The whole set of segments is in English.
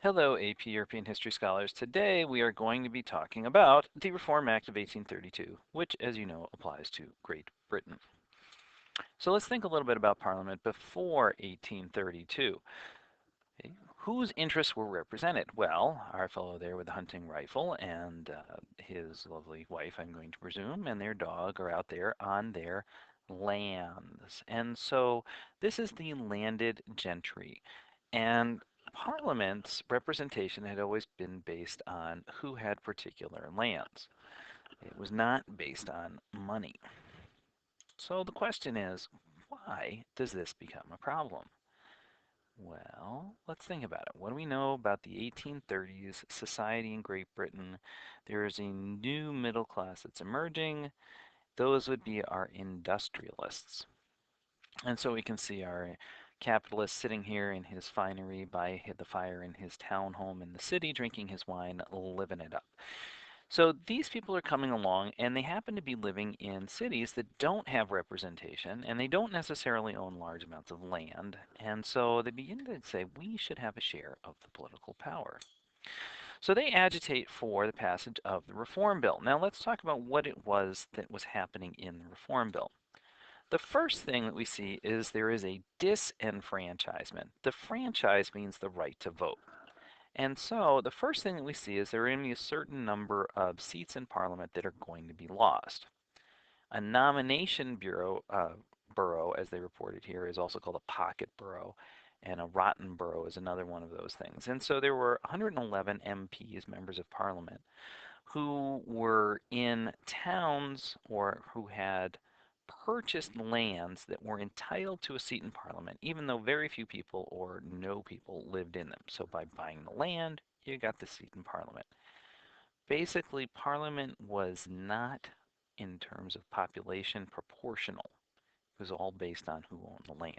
Hello, AP European History Scholars. Today we are going to be talking about the Reform Act of 1832, which, as you know, applies to Great Britain. So let's think a little bit about Parliament before 1832. Okay, whose interests were represented? Well, our fellow there with the hunting rifle and his lovely wife, I'm going to presume, and their dog are out there on their lands. And so this is the landed gentry. And Parliament's representation had always been based on who had particular lands. It was not based on money. So the question is, why does this become a problem? Well, let's think about it. What do we know about the 1830s society in Great Britain? There is a new middle class that's emerging. Those would be our industrialists. And so we can see our capitalist sitting here in his finery by the fire in his townhome in the city, drinking his wine, living it up. So these people are coming along and they happen to be living in cities that don't have representation and they don't necessarily own large amounts of land. And so they begin to say, we should have a share of the political power. So they agitate for the passage of the Reform Bill. Now let's talk about what it was that was happening in the Reform Bill. The first thing that we see is there is a disenfranchisement. The franchise means the right to vote. And so the first thing that we see is there are going to be a certain number of seats in Parliament that are going to be lost. A nomination borough, as they reported here, is also called a pocket borough, and a rotten borough is another one of those things. And so there were 111 MPs, members of Parliament, who were in towns or who had purchased lands that were entitled to a seat in Parliament, even though very few people or no people lived in them. So by buying the land, you got the seat in Parliament. Basically, Parliament was not, in terms of population, proportional. It was all based on who owned the land.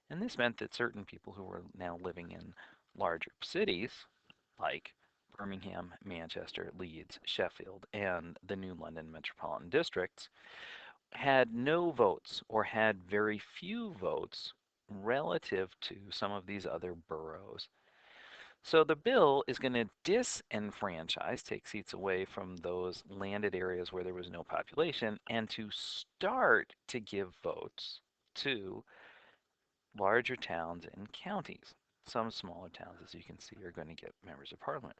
And this meant that certain people who were now living in larger cities, like Birmingham, Manchester, Leeds, Sheffield, and the new London metropolitan districts, had no votes or had very few votes relative to some of these other boroughs. So the bill is going to disenfranchise, take seats away from those landed areas where there was no population, and to start to give votes to larger towns and counties. Some smaller towns, as you can see, are going to get members of parliament.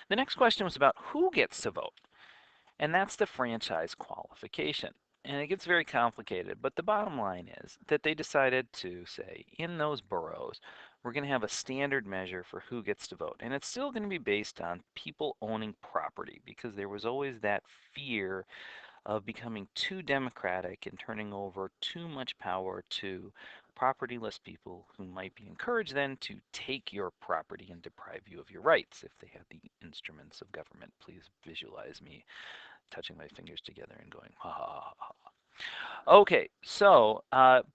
The next question was about who gets to vote. And that's the franchise qualification. And it gets very complicated, but the bottom line is that they decided to say in those boroughs, we're going to have a standard measure for who gets to vote. And it's still going to be based on people owning property because there was always that fear of becoming too democratic and turning over too much power to propertyless people who might be encouraged then to take your property and deprive you of your rights if they had the instruments of government. Please visualize me touching my fingers together and going, ha ha ha ha. Okay, so,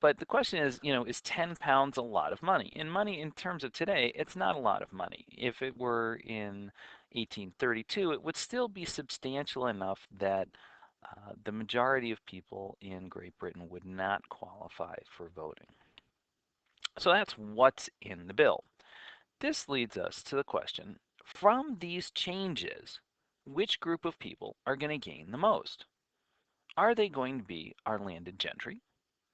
but the question is, is 10 pounds a lot of money? In money, in terms of today, it's not a lot of money. If it were in 1832, it would still be substantial enough that the majority of people in Great Britain would not qualify for voting. So that's what's in the bill. This leads us to the question, from these changes, which group of people are going to gain the most? Are they going to be our landed gentry?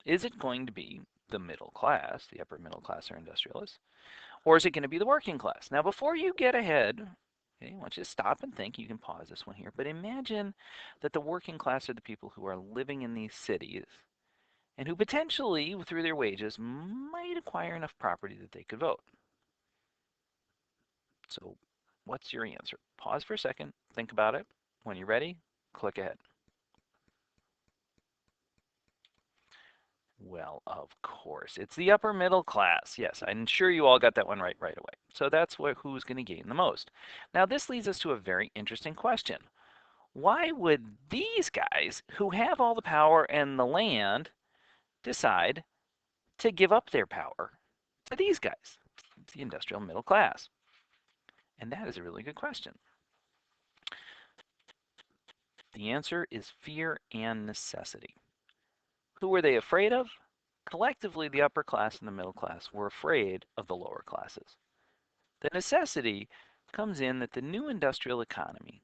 Is it going to be the middle class, the upper middle class or industrialists? Or is it going to be the working class? Now, before you get ahead, okay, I want you to stop and think. You can pause this one here. But imagine that the working class are the people who are living in these cities and who potentially, through their wages, might acquire enough property that they could vote. So, what's your answer? Pause for a second, think about it. When you're ready, click ahead. Well, of course, it's the upper middle class. Yes, I'm sure you all got that one right away. So that's who's going to gain the most. Now, this leads us to a very interesting question. Why would these guys, who have all the power and the land, decide to give up their power to these guys, the industrial middle class? And that is a really good question. The answer is fear and necessity. Who were they afraid of? Collectively, the upper class and the middle class were afraid of the lower classes. The necessity comes in that the new industrial economy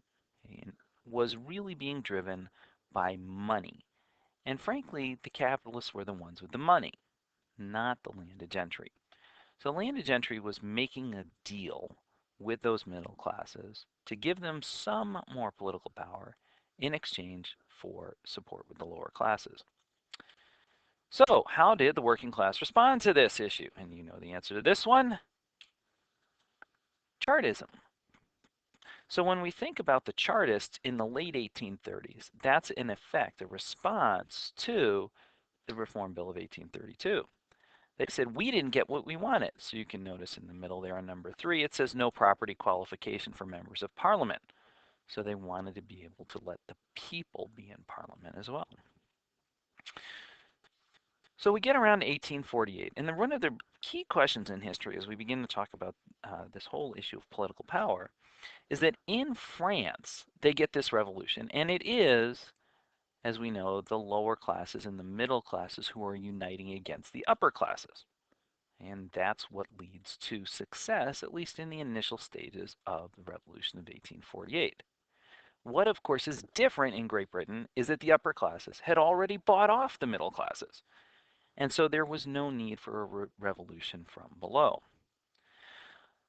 was really being driven by money. And frankly, the capitalists were the ones with the money, not the landed gentry. So landed gentry was making a deal with those middle classes to give them some more political power in exchange for support with the lower classes. So, how did the working class respond to this issue? And you know the answer to this one, Chartism. So when we think about the Chartists in the late 1830s, that's in effect a response to the Reform Bill of 1832. They said we didn't get what we wanted. So you can notice in the middle there on number 3, it says no property qualification for members of parliament. So they wanted to be able to let the people be in parliament as well. So we get around 1848, and then one of the key questions in history as we begin to talk about this whole issue of political power is that in France, they get this revolution, and it is, as we know, the lower classes and the middle classes who are uniting against the upper classes. And that's what leads to success, at least in the initial stages of the Revolution of 1848. What, of course, is different in Great Britain is that the upper classes had already bought off the middle classes. And so there was no need for a revolution from below.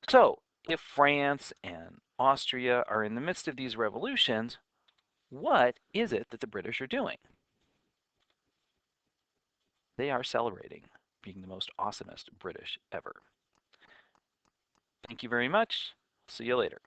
So if France and Austria are in the midst of these revolutions, what is it that the British are doing? They are celebrating being the most awesomest British ever. Thank you very much. See you later.